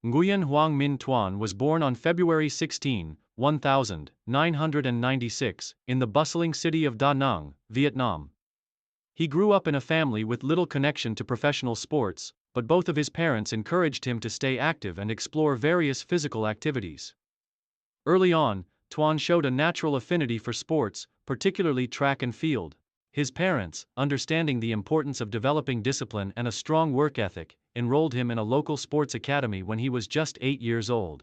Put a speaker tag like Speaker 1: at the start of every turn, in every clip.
Speaker 1: Nguyen Hoang Minh Tuan was born on February 16, 1996, in the bustling city of Da Nang, Vietnam. He grew up in a family with little connection to professional sports, but both of his parents encouraged him to stay active and explore various physical activities. Early on, Tuan showed a natural affinity for sports, particularly track and field. His parents, understanding the importance of developing discipline and a strong work ethic, enrolled him in a local sports academy when he was just 8 years old.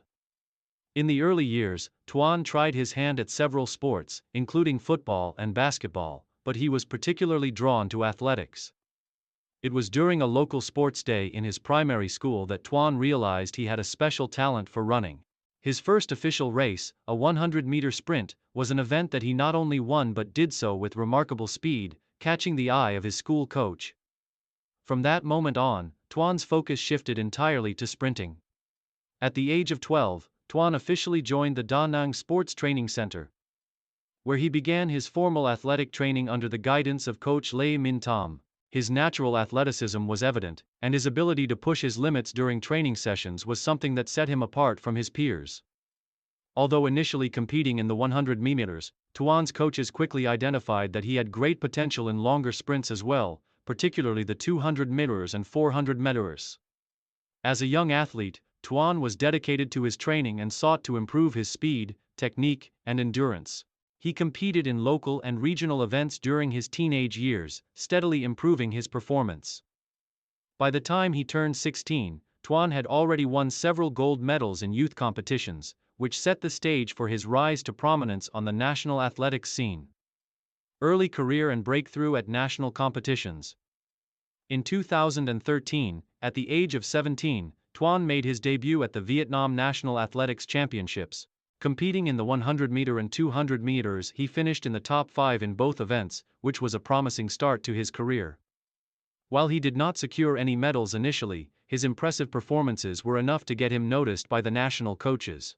Speaker 1: In the early years, Tuan tried his hand at several sports, including football and basketball, but he was particularly drawn to athletics. It was during a local sports day in his primary school that Tuan realized he had a special talent for running. His first official race, a 100-meter sprint, was an event that he not only won but did so with remarkable speed, catching the eye of his school coach. From that moment on, Tuan's focus shifted entirely to sprinting. At the age of 12, Tuan officially joined the Da Nang Sports Training Center, where he began his formal athletic training under the guidance of coach Lê Minh Tam. His natural athleticism was evident, and his ability to push his limits during training sessions was something that set him apart from his peers. Although initially competing in the 100 meters, Tuan's coaches quickly identified that he had great potential in longer sprints as well, particularly the 200 meters and 400 meters. As a young athlete, Tuan was dedicated to his training and sought to improve his speed, technique, and endurance. He competed in local and regional events during his teenage years, steadily improving his performance. By the time he turned 16, Tuan had already won several gold medals in youth competitions, which set the stage for his rise to prominence on the national athletics scene. Early career and breakthrough at national competitions. In 2013, at the age of 17, Tuan made his debut at the Vietnam National Athletics Championships. Competing in the 100-meter and 200 meters, he finished in the top 5 in both events, which was a promising start to his career. While he did not secure any medals initially, his impressive performances were enough to get him noticed by the national coaches.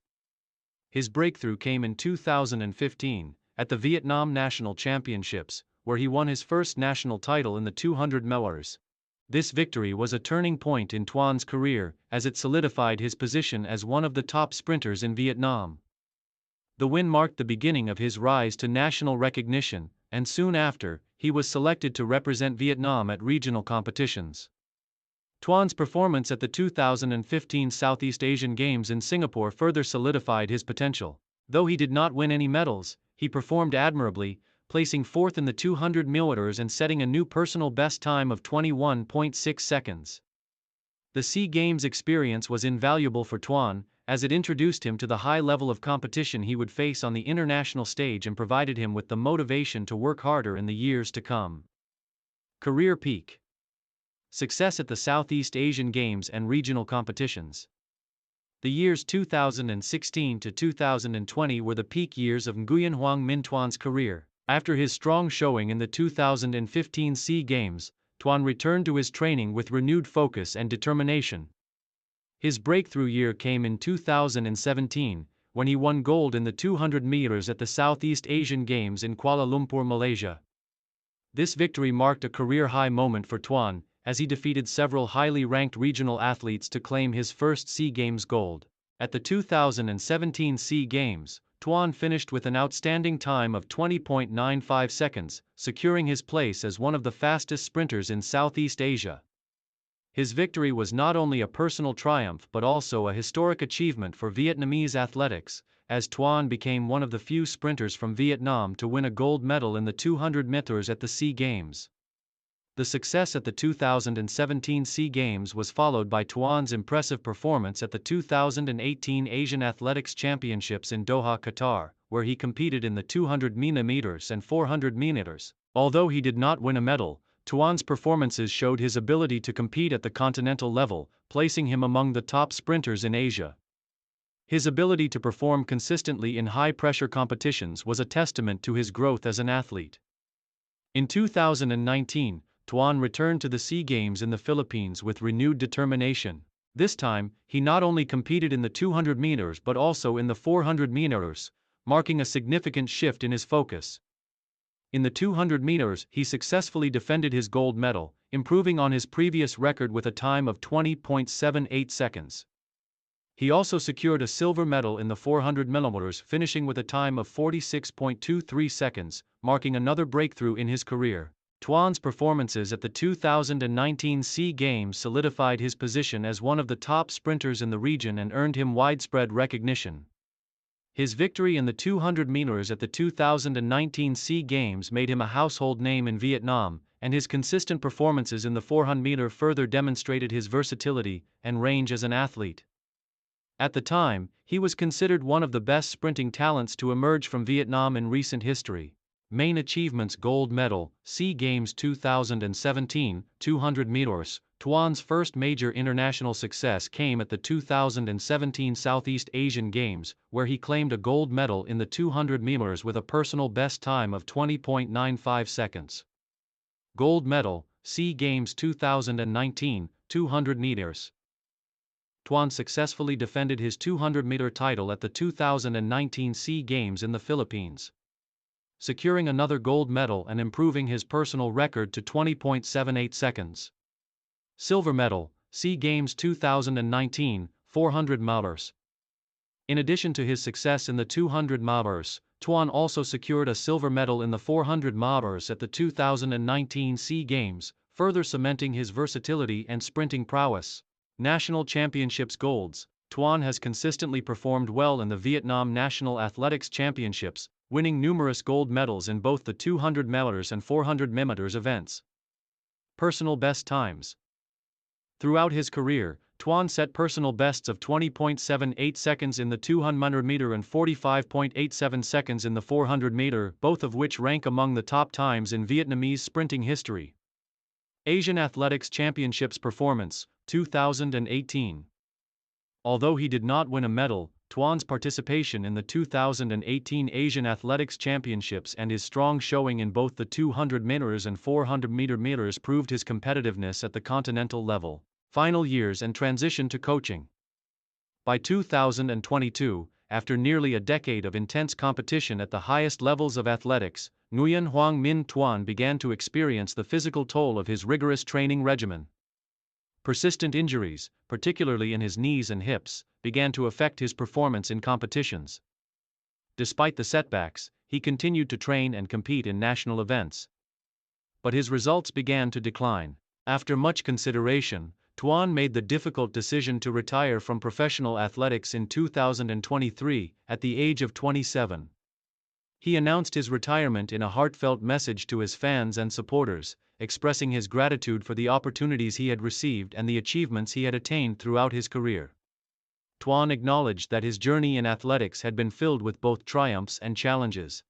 Speaker 1: His breakthrough came in 2015, at the Vietnam National Championships, where he won his first national title in the 200 meters. This victory was a turning point in Tuan's career, as it solidified his position as one of the top sprinters in Vietnam. The win marked the beginning of his rise to national recognition, and soon after, he was selected to represent Vietnam at regional competitions. Tuan's performance at the 2015 Southeast Asian Games in Singapore further solidified his potential. Though he did not win any medals, he performed admirably, placing fourth in the 200 meters and setting a new personal best time of 21.6 seconds. The SEA Games experience was invaluable for Tuan, as it introduced him to the high level of competition he would face on the international stage and provided him with the motivation to work harder in the years to come. Career peak. Success at the Southeast Asian Games and regional competitions. The years 2016 to 2020 were the peak years of Nguyen Hoang Minh Tuan's career. After his strong showing in the 2015 SEA Games, Tuan returned to his training with renewed focus and determination. His breakthrough year came in 2017, when he won gold in the 200 meters at the Southeast Asian Games in Kuala Lumpur, Malaysia. This victory marked a career-high moment for Tuan, as he defeated several highly ranked regional athletes to claim his first SEA Games gold. At the 2017 SEA Games, Tuan finished with an outstanding time of 20.95 seconds, securing his place as one of the fastest sprinters in Southeast Asia. His victory was not only a personal triumph but also a historic achievement for Vietnamese athletics, as Tuan became one of the few sprinters from Vietnam to win a gold medal in the 200 meters at the SEA Games. The success at the 2017 SEA Games was followed by Tuan's impressive performance at the 2018 Asian Athletics Championships in Doha, Qatar, where he competed in the 200 meters and 400 meters. Although he did not win a medal, Tuan's performances showed his ability to compete at the continental level, placing him among the top sprinters in Asia. His ability to perform consistently in high-pressure competitions was a testament to his growth as an athlete. In 2019, Tuan returned to the SEA Games in the Philippines with renewed determination. This time, he not only competed in the 200 meters but also in the 400 meters, marking a significant shift in his focus. In the 200 meters, he successfully defended his gold medal, improving on his previous record with a time of 20.78 seconds. He also secured a silver medal in the 400 mm, finishing with a time of 46.23 seconds, marking another breakthrough in his career. Tuan's performances at the 2019 SEA Games solidified his position as one of the top sprinters in the region and earned him widespread recognition. His victory in the 200 meters at the 2019 SEA Games made him a household name in Vietnam, and his consistent performances in the 400 meter further demonstrated his versatility and range as an athlete. At the time, he was considered one of the best sprinting talents to emerge from Vietnam in recent history. Main achievements: gold medal, SEA Games 2017, 200 meters. Tuan's first major international success came at the 2017 Southeast Asian Games, where he claimed a gold medal in the 200 meters with a personal best time of 20.95 seconds. Gold medal, SEA Games 2019, 200 meters. Tuan successfully defended his 200-meter title at the 2019 SEA Games in the Philippines, securing another gold medal and improving his personal record to 20.78 seconds. Silver medal, SEA Games 2019, 400 meters. In addition to his success in the 200 meters, Tuan also secured a silver medal in the 400 meters at the 2019 SEA Games, further cementing his versatility and sprinting prowess. National Championships golds. Tuan has consistently performed well in the Vietnam National Athletics Championships, winning numerous gold medals in both the 200 meters and 400 meters events. Personal best times. Throughout his career, Tuan set personal bests of 20.78 seconds in the 200 meter and 45.87 seconds in the 400 meter, both of which rank among the top times in Vietnamese sprinting history. Asian Athletics Championships performance, 2018. Although he did not win a medal, Tuan's participation in the 2018 Asian Athletics Championships and his strong showing in both the 200 meters and 400 meters proved his competitiveness at the continental level. Final years and transition to coaching. By 2022, after nearly a decade of intense competition at the highest levels of athletics, Nguyen Hoàng Minh Tuan began to experience the physical toll of his rigorous training regimen. Persistent injuries, particularly in his knees and hips, began to affect his performance in competitions. Despite the setbacks, he continued to train and compete in national events. But his results began to decline. After much consideration, Tuan made the difficult decision to retire from professional athletics in 2023, at the age of 27. He announced his retirement in a heartfelt message to his fans and supporters, expressing his gratitude for the opportunities he had received and the achievements he had attained throughout his career. Tuan acknowledged that his journey in athletics had been filled with both triumphs and challenges,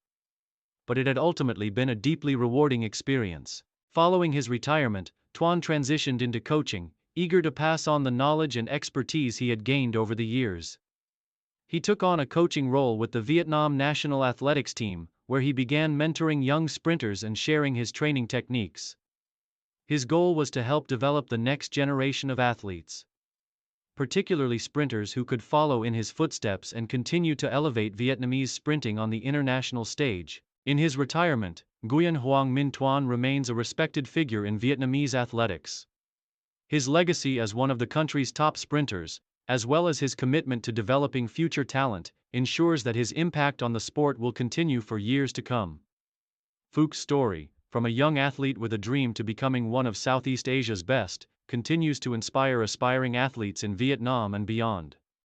Speaker 1: but it had ultimately been a deeply rewarding experience. Following his retirement, Tuan transitioned into coaching, eager to pass on the knowledge and expertise he had gained over the years. He took on a coaching role with the Vietnam national athletics team, where he began mentoring young sprinters and sharing his training techniques. His goal was to help develop the next generation of athletes, particularly sprinters who could follow in his footsteps and continue to elevate Vietnamese sprinting on the international stage. In his retirement, Nguyen Hoàng Minh Tuan remains a respected figure in Vietnamese athletics. His legacy as one of the country's top sprinters, as well as his commitment to developing future talent, ensures that his impact on the sport will continue for years to come. Phuc's story, from a young athlete with a dream to becoming one of Southeast Asia's best, continues to inspire aspiring athletes in Vietnam and beyond.